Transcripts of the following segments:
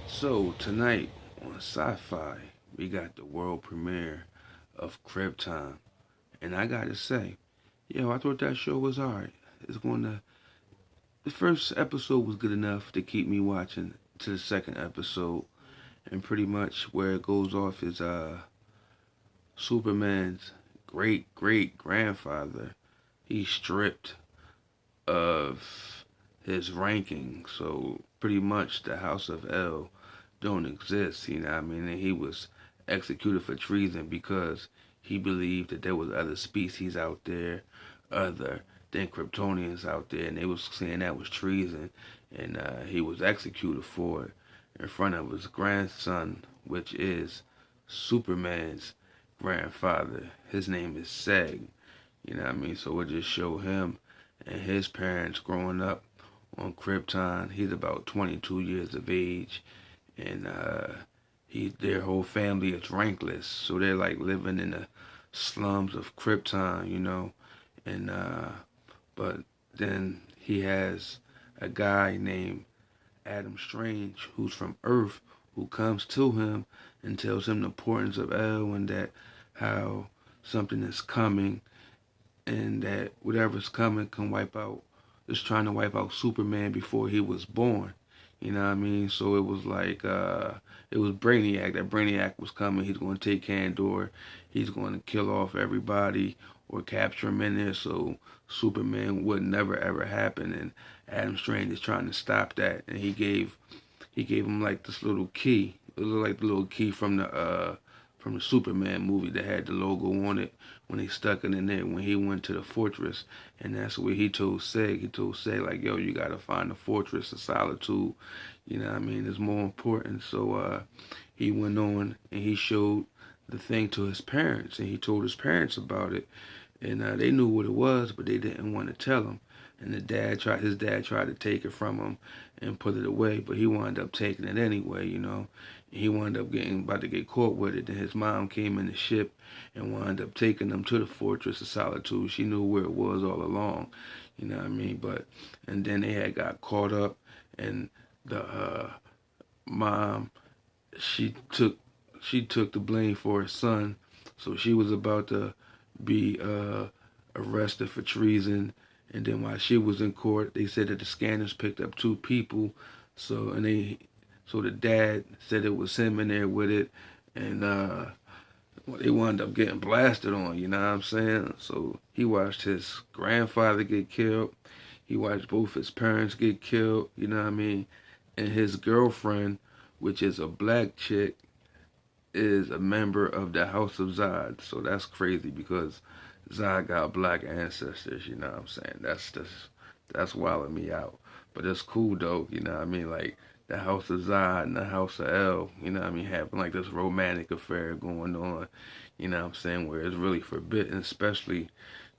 So tonight on Sci-Fi, we got the world premiere of Krypton, and I gotta say, I thought that show was alright. It's going to. The first episode was good enough to keep me watching to the second episode, and pretty much where it goes off is Superman's great great grandfather. He's stripped of his ranking, so pretty much the House of L don't exist, you know what I mean? And he was executed for treason because he believed that there was other species out there other than Kryptonians out there, and they was saying that was treason, and he was executed for it in front of his grandson, which is Superman's grandfather. His name is Seg, you know what I mean? So it just showed him and his parents growing up on Krypton. He's about 22 years of age, and their whole family is rankless, so they're like living in the slums of Krypton, and but then he has a guy named Adam Strange who's from Earth who comes to him and tells him the importance of L and that how something is coming and that whatever's coming can wipe out is trying to wipe out Superman before he was born. You know what I mean? So it was like it was Brainiac. That Brainiac was coming. He's going to take Kandor. He's going to kill off everybody or capture him in there. So Superman would never ever happen. And Adam Strange is trying to stop that. And he gave him like this little key. It was like the little key from the Superman movie that had the logo on it when they stuck it in there when he went to the fortress. And that's what he told Seg. He told Seg, like, yo, you gotta find the fortress of solitude. You know what I mean? It's more important. So he went on and he showed the thing to his parents, and he told his parents about it. And they knew what it was, but they didn't want to tell him. And his dad tried to take it from him and put it away, but he wound up taking it anyway. He wound up getting about to get caught with it. And his mom came in the ship and wound up taking him to the Fortress of Solitude. She knew where it was all along, you know what I mean? And then they had got caught up, and the mom, she took the blame for her son, so she was about to be arrested for treason. And then while she was in court, they said that the scanners picked up two people. So the dad said it was him in there with it, and they wound up getting blasted on. You know what I'm saying? So he watched his grandfather get killed. He watched both his parents get killed. You know what I mean? And his girlfriend, which is a black chick, is a member of the House of Zod. So that's crazy because Zod got black ancestors, you know what I'm saying? That's wilding me out. But it's cool though, you know what I mean? Like the House of Zod and the House of El, you know what I mean, having like this romantic affair going on, you know what I'm saying, where it's really forbidden, especially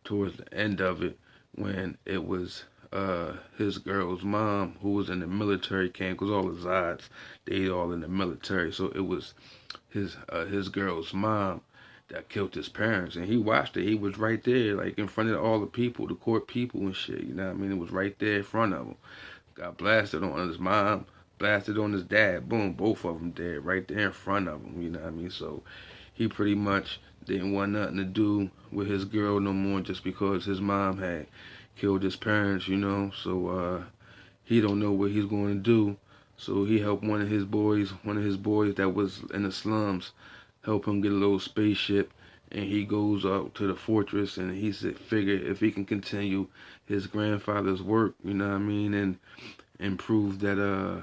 towards the end of it when it was his girl's mom who was in the military camp, because all the Zods, they all in the military. So it was his girl's mom that killed his parents, and he watched it. He was right there, like in front of all the people, the court people and shit. You know what I mean? It was right there in front of him. Got blasted on his mom, blasted on his dad. Boom, both of them dead right there in front of him. You know what I mean? So he pretty much didn't want nothing to do with his girl no more, just because his mom had killed his parents. So he don't know what he's going to do. So he helped one of his boys that was in the slums, help him get a little spaceship, and he goes out to the fortress, and he said, figure if he can continue his grandfather's work, you know what I mean, and prove that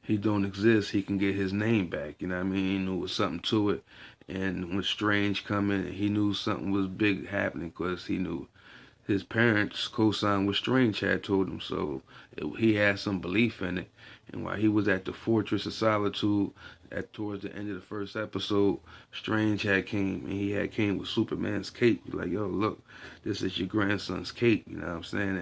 he don't exist, he can get his name back, you know what I mean. He knew it was something to it, and when Strange come in, he knew something was big happening, because he knew his parents co-signed what Strange had told him, so he had some belief in it. And while he was at the Fortress of Solitude, towards the end of the first episode, Strange had came, and he had came with Superman's cape. Like, yo, look, this is your grandson's cape, you know what I'm saying?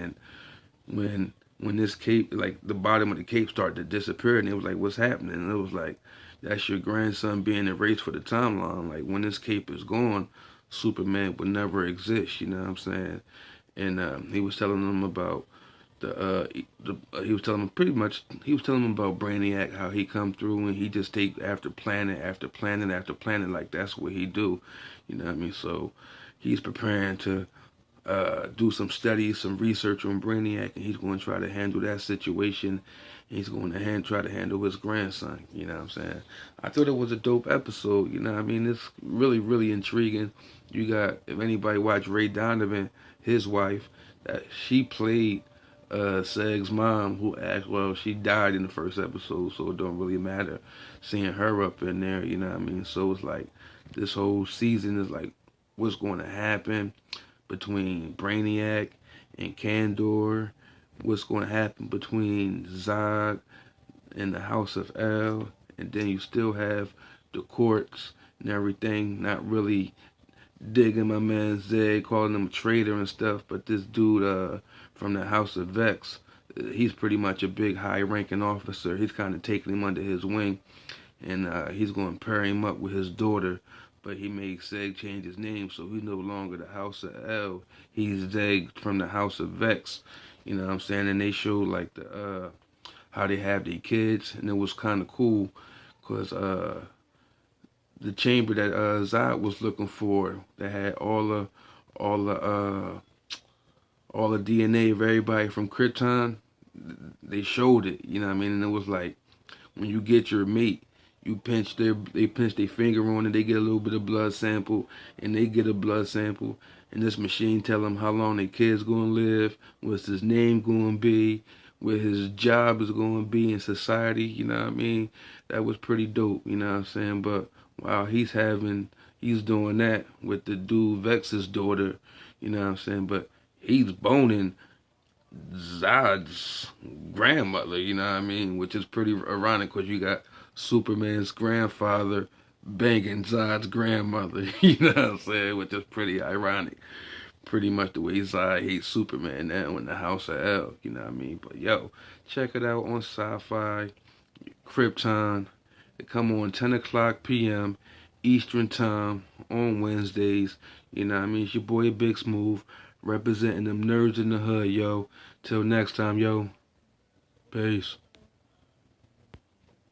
And when this cape, like the bottom of the cape started to disappear, and it was like, what's happening? And it was like, that's your grandson being erased for the timeline. Like, when this cape is gone, Superman would never exist, you know what I'm saying? And he was telling them about he was telling him he was telling him about Brainiac, how he come through and he just take after planet after planet after planet, like that's what he do. You know what I mean? So he's preparing to do some studies, some research on Brainiac, and he's going to try to handle that situation. He's going to try to handle his grandson. You know what I'm saying? I thought it was a dope episode. You know what I mean? It's really, really intriguing. You got, if anybody watched Ray Donovan, his wife, that she played Seg's mom, who well, she died in the first episode, so it don't really matter seeing her up in there. You know what I mean? So it's like this whole season is like, what's going to happen between Brainiac and Kandor, what's going to happen between Zod and the House of El, and then you still have the courts and everything not really digging my man Zed, calling him a traitor and stuff, but this dude from the House of Vex, he's pretty much a big high-ranking officer. He's kind of taking him under his wing, and he's going to pair him up with his daughter. But he made Zeg change his name, so he's no longer the House of El. He's Zeg from the House of Vex. You know what I'm saying? And they showed like the how they have their kids, and it was kind of cool, cause the chamber that Zod was looking for, that had all the all the DNA of everybody from Krypton, they showed it. You know what I mean? And it was like, when you get your mate, they pinch their finger on it, they get a little bit of blood sample, and they get a blood sample, and this machine tell them how long their kid's gonna live, what's his name gonna be, where his job is gonna be in society. You know what I mean? That was pretty dope. You know what I'm saying? But while he's doing that with the dude Vex's daughter. You know what I'm saying? But he's boning Zod's grandmother, you know what I mean? Which is pretty ironic, because you got Superman's grandfather banging Zod's grandmother, you know what I'm saying? Which is pretty ironic. Pretty much the way Zod hates Superman now in the House of El, you know what I mean? But yo, check it out on Sci-Fi, Krypton. It come on 10 o'clock p.m. Eastern Time on Wednesdays. You know what I mean? It's your boy Big Smooth, representing them nerds in the hood, yo. Till next time, yo. Peace.